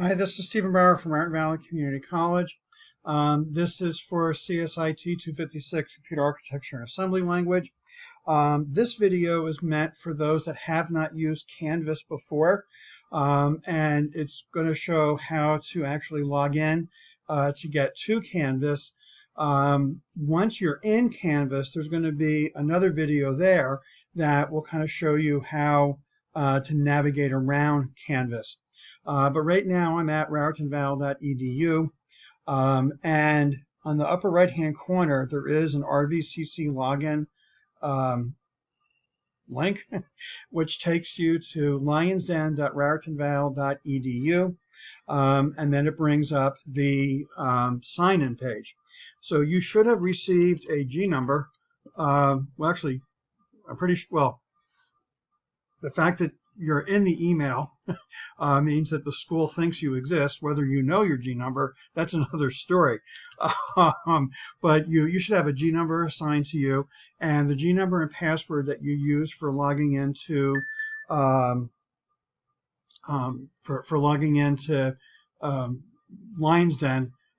Hi, this is Stephen Bauer from Art Valley Community College. This is for CSIT 256 Computer Architecture and Assembly Language. This video is meant for those that have not used Canvas before, and it's going to show how to actually log in to get to Canvas. Once you're in Canvas, there's going to be another video there that will kind of show you how to navigate around Canvas. But right now I'm at raritanval.edu, and on the upper right hand corner there is an RVCC login link which takes you to lionsden.raritanval.edu, and then it brings up the sign-in page. So you should have received a G number. Well, actually, I'm pretty sure, well, the fact that you're in the email means that the school thinks you exist. Whether you know your G number, that's another story. But you should have a G number assigned to you, and the G number and password that you use for logging into LionsDen.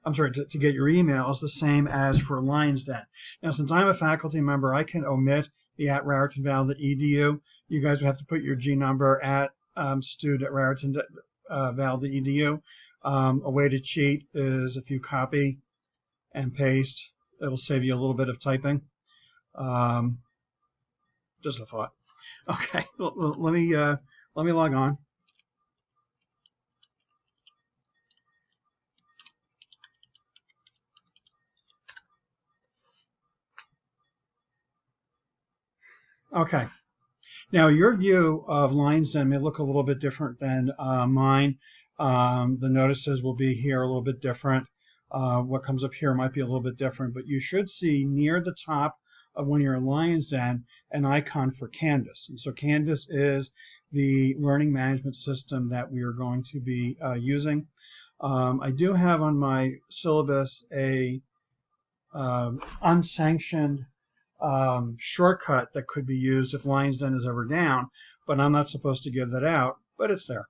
I'm sorry, to get your email is the same as for LionsDen. Now, since I'm a faculty member, I can omit the @raritanval.edu. You guys would have to put your G number at stud@raritanval.edu. A way to cheat is if you copy and paste, it'll save you a little bit of typing. Just a thought. Okay, let me log on. Okay. Now, your view of LionsDen may look a little bit different than mine. The notices will be here a little bit different. What comes up here might be a little bit different, but you should see near the top of when you're in LionsDen an icon for Canvas. And so Canvas is the learning management system that we are going to be using. I do have on my syllabus a unsanctioned shortcut that could be used if LionsDen is ever down, but I'm not supposed to give that out, but it's there.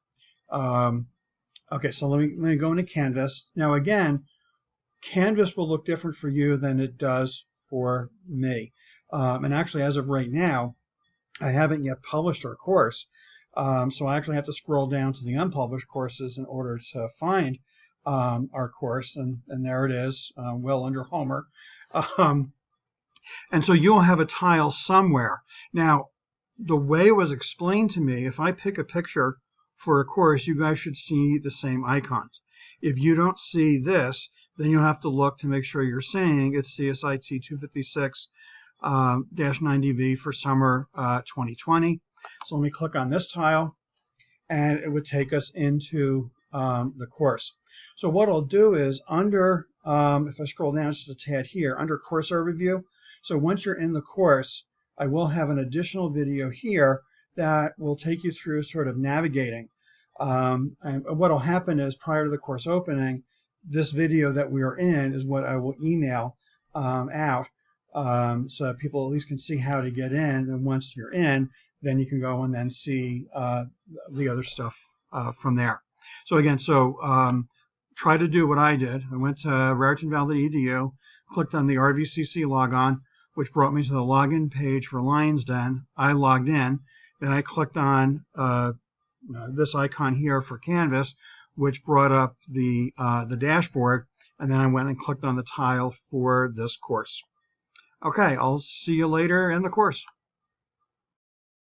Okay, so let me go into Canvas. Now again, Canvas will look different for you than it does for me. And actually, as of right now, I haven't yet published our course, so I actually have to scroll down to the unpublished courses in order to find our course, and there it is, well under Homer. And so you'll have a tile somewhere. Now, the way it was explained to me, if I pick a picture for a course, you guys should see the same icons. If you don't see this, then you'll have to look to make sure you're saying it's CSIT 256-9DV for summer 2020. So let me click on this tile, and it would take us into the course. So what I'll do is under, if I scroll down just a tad here, under course overview, so once you're in the course, I will have an additional video here that will take you through sort of navigating. And what will happen is prior to the course opening, this video that we are in is what I will email out so that people at least can see how to get in. And once you're in, then you can go and then see the other stuff from there. So again, try to do what I did. I went to raritanval.edu, clicked on the RVCC logon, which brought me to the login page for LionsDen. I logged in, then I clicked on this icon here for Canvas, which brought up the dashboard, and then I went and clicked on the tile for this course. Okay, I'll see you later in the course.